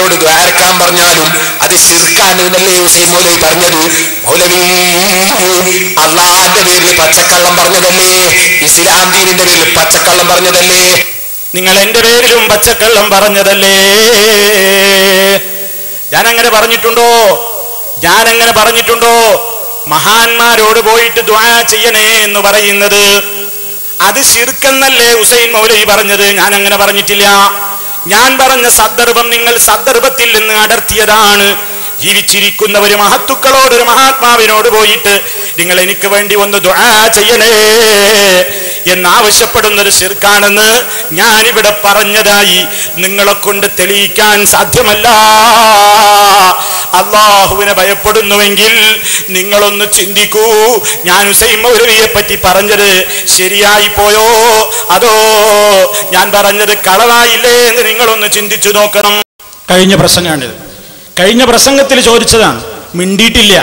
മഹാന്മാരോട് ദ്വാരക്കാൻ പറഞ്ഞാലും അത് ശിർക്കാണ് എന്നല്ലേ ഹുസൈൻ മൗലവി പറഞ്ഞത്? മൗലവി അള്ളാന്റെ പേരിൽ പച്ചക്കള്ളം പറഞ്ഞതല്ലേ? ഇസ്ലാം ദീനിന്റെ പേരിൽ പച്ചക്കള്ളം പറഞ്ഞതല്ലേ? നിങ്ങൾ എന്റെ പേരിലും പച്ചക്കള്ളം പറഞ്ഞതല്ലേ? ഞാനങ്ങനെ പറഞ്ഞിട്ടുണ്ടോ? മഹാന്മാരോട് പോയിട്ട് ദുആ ചെയ്യണേ എന്ന് പറയുന്നത് അത് ശിർക്കെന്നല്ലേ ഹുസൈൻ മൗലവി പറഞ്ഞത്? ഞാൻ അങ്ങനെ പറഞ്ഞിട്ടില്ല. ഞാൻ പറഞ്ഞ സന്ദർഭം നിങ്ങൾ സന്ദർഭത്തിൽ നിന്ന് അടർത്തിയതാണ്. ജീവിച്ചിരിക്കുന്ന ഒരു മഹത്തുക്കളോട്, ഒരു മഹാത്മാവിനോട് പോയിട്ട് നിങ്ങൾ എനിക്ക് വേണ്ടി ഒന്ന് ദുആ ചെയ്യണേ എന്നാവശ്യപ്പെടുന്നൊരു ശിർക്കാണെന്ന് ഞാനിവിടെ പറഞ്ഞതായി നിങ്ങളെ കൊണ്ട് തെളിയിക്കാൻ സാധ്യമല്ല. അല്ലാഹുവിനെ ഭയപ്പെടുന്നുവെങ്കിൽ നിങ്ങളൊന്ന് ചിന്തിക്കൂ, ഞാൻ ഹുസൈൻ മൗലവിയെ പറ്റി പറഞ്ഞത് ശരിയായി പോയോ അതോ ഞാൻ പറഞ്ഞത് കളവായില്ലേ എന്ന് നിങ്ങളൊന്ന് ചിന്തിച്ചു നോക്കണം. കഴിഞ്ഞ പ്രസംഗത്തിൽ ചോദിച്ചതാണ്. മിണ്ടിയിട്ടില്ല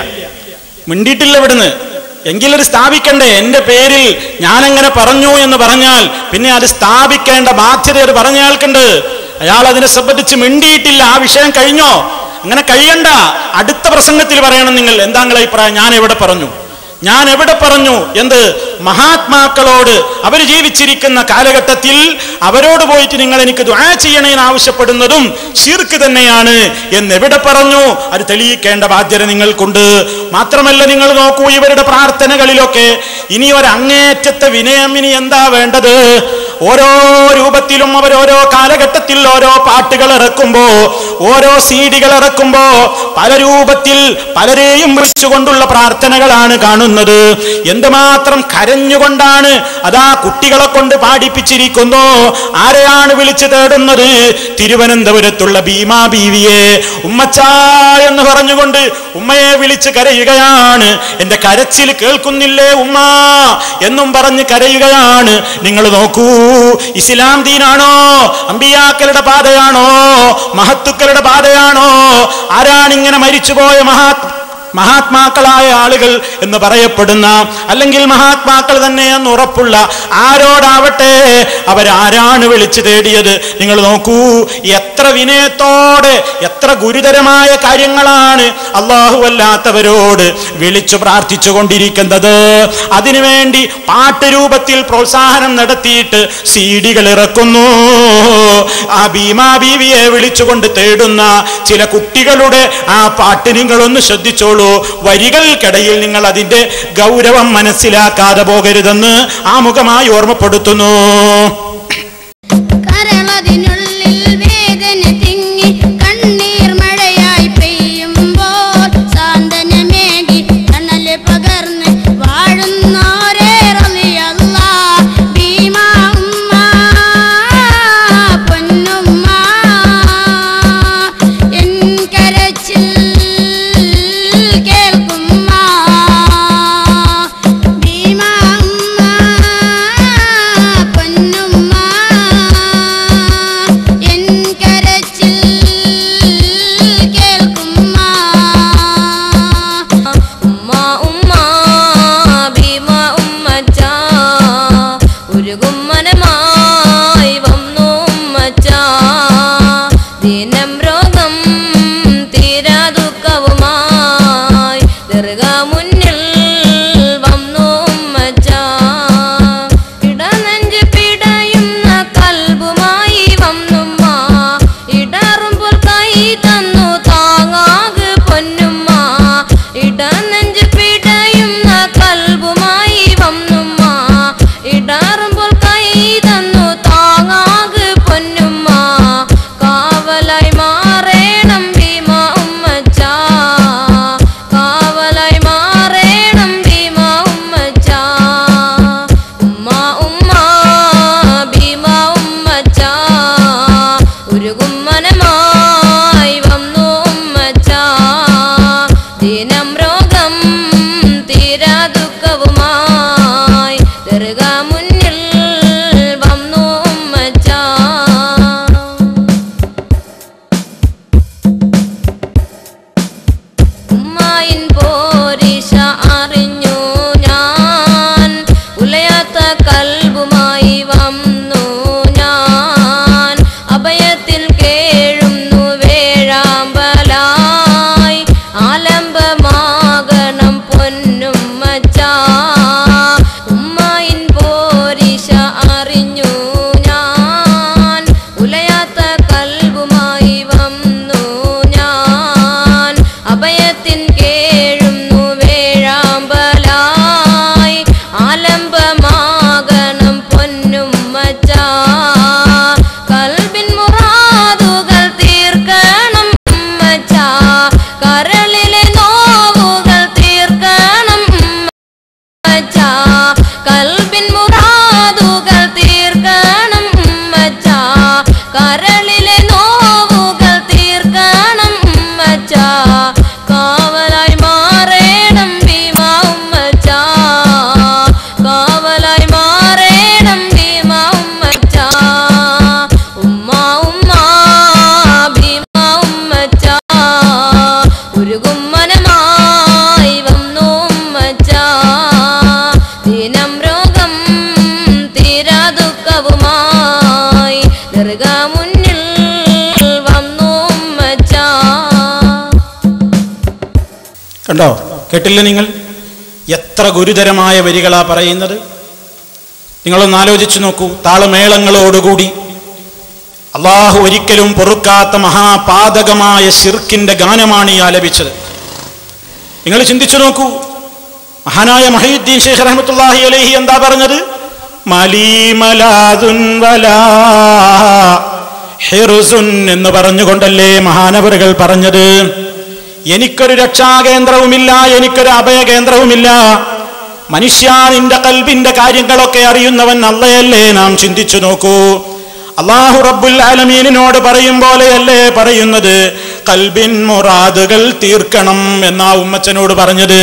ഇവിടുന്ന്. എങ്കിലത് സ്ഥാപിക്കണ്ടേ? എന്റെ പേരിൽ ഞാനങ്ങനെ പറഞ്ഞു എന്ന് പറഞ്ഞാൽ പിന്നെ അത് സ്ഥാപിക്കേണ്ട ബാധ്യത അത് പറഞ്ഞയാൾക്കുണ്ട്. അയാൾ അതിനെ സംബന്ധിച്ച് മിണ്ടിയിട്ടില്ല. ആ വിഷയം കഴിഞ്ഞോ? അങ്ങനെ കഴിയണ്ട. അടുത്ത പ്രസംഗത്തിൽ പറയണം നിങ്ങൾ എന്താ നിങ്ങളുടെ അഭിപ്രായം. ഞാൻ എവിടെ പറഞ്ഞു എന്ത്? മഹാത്മാക്കളോട് അവർ ജീവിച്ചിരിക്കുന്ന കാലഘട്ടത്തിൽ അവരോട് പോയിട്ട് നിങ്ങൾ എനിക്ക് ദുആ ചെയ്യണേന്ന് ആവശ്യപ്പെടുന്നതും ശിർക്ക് തന്നെയാണ് എന്നെവിടെ പറഞ്ഞു? അത് തെളിയിക്കേണ്ട ബാധ്യത നിങ്ങൾക്കുണ്ട്. മാത്രമല്ല, നിങ്ങൾ നോക്കൂ, ഇവരുടെ പ്രാർത്ഥനകളിലൊക്കെ ഇനി ഒരങ്ങേറ്റത്തെ വിനയം ഇനി എന്താ വേണ്ടത്? ഓരോ രൂപത്തിലും അവർ ഓരോ കാലഘട്ടത്തിൽ ഓരോ പാട്ടുകൾ ഇറക്കുമ്പോ, ഓരോ സീഡികൾ ഇറക്കുമ്പോ പല രൂപത്തിൽ പലരെയും വിളിച്ചുകൊണ്ടുള്ള പ്രാർത്ഥനകളാണ് കാണുന്നത്. എന്തുമാത്രം കരഞ്ഞുകൊണ്ടാണ് അതാ കുട്ടികളെ കൊണ്ട് പാടിപ്പിച്ചിരിക്കുന്നു. ആരെയാണ് വിളിച്ചു തേടുന്നത്? തിരുവനന്തപുരത്തുള്ള ഭീമാ ബീവിയെ ഉമ്മച്ച എന്ന് പറഞ്ഞുകൊണ്ട് ഉമ്മയെ വിളിച്ച് കരയുകയാണ്. എന്റെ കരച്ചിൽ കേൾക്കുന്നില്ലേ ഉമ്മ എന്നും പറഞ്ഞ് കരയുകയാണ്. നിങ്ങൾ നോക്കൂ, ഇസ്ലാം ദീനാണോ? അമ്പിയാക്കളുടെ പാതയാണോ? മഹത്തുക്കളുടെ പാതയാണോ? ആരാണിങ്ങനെ മരിച്ചുപോയ മഹാത്മാക്കളായ ആളുകൾ എന്ന് പറയപ്പെടുന്ന, അല്ലെങ്കിൽ മഹാത്മാക്കൾ തന്നെ എന്ന് ഉറപ്പുള്ള ആരോടാവട്ടെ അവരാരാണ് വിളിച്ചു തേടിയത്? നിങ്ങൾ നോക്കൂ, എത്ര വിനയത്തോടെ, എത്ര ഗുരുതരമായ കാര്യങ്ങളാണ് അല്ലാഹു അല്ലാത്തവരോട് വിളിച്ചു പ്രാർത്ഥിച്ചു കൊണ്ടിരിക്കുന്നത്. അതിനുവേണ്ടി പാട്ട് രൂപത്തിൽ പ്രോത്സാഹനം നടത്തിയിട്ട് സീഡികൾ ഇറക്കുന്നു. ആ ഭീമാ ബീവിയെ വിളിച്ചുകൊണ്ട് തേടുന്ന ചില കുട്ടികളുടെ ആ പാട്ട് നിങ്ങളൊന്ന് ശ്രദ്ധിച്ചോളൂ. വരികൾക്കിടയിൽ നിങ്ങൾ അതിന്റെ ഗൗരവം മനസ്സിലാക്കാതെ പോകരുതെന്ന് ആമുഖമായി ഓർമ്മപ്പെടുത്തുന്നു. ഒരു ഗുമ്മനമായി വന്നു കണ്ടോ? കേട്ടില്ല നിങ്ങൾ? എത്ര ഗുരുതരമായ വരികളാ പറയുന്നത്. നിങ്ങളൊന്ന് ആലോചിച്ചു നോക്കൂ. താളമേളങ്ങളോടുകൂടി അള്ളാഹു ഒരിക്കലും പൊറുക്കാത്ത മഹാപാതകമായ ശിർക്കിന്റെ ഗാനമാണ് ഈ ആലപിച്ചത്. നിങ്ങൾ ചിന്തിച്ചു നോക്കൂ. മഹാനായ മുഹയ്യിദ്ദീൻ ശൈഖ് റഹ്മത്തുള്ളാഹി അലൈഹി എന്താ പറഞ്ഞത്? മലീമലാദുൻ വലാ ഹിർസുൻ എന്ന് പറഞ്ഞുകൊണ്ടല്ലേ മഹാനവറുകൾ പറഞ്ഞത്. എനിക്കൊരു രക്ഷാകേന്ദ്രവുമില്ല, എനിക്കൊരു അഭയകേന്ദ്രവുമില്ല. മനുഷ്യ, നിന്റെ ഖൽബിന്റെ കാര്യങ്ങളൊക്കെ അറിയുന്നവൻ അള്ളയല്ലേ? നാം ചിന്തിച്ചു നോക്കൂ. അല്ലാഹു റബ്ബുൽ ആലമീനിനോട് പറയും പോലെയല്ലേ പറയുന്നത്? ഖൽബിൻ മുറാദുകൾ തീർക്കണം എന്നാ ഉമ്മച്ചനോട് പറഞ്ഞത്.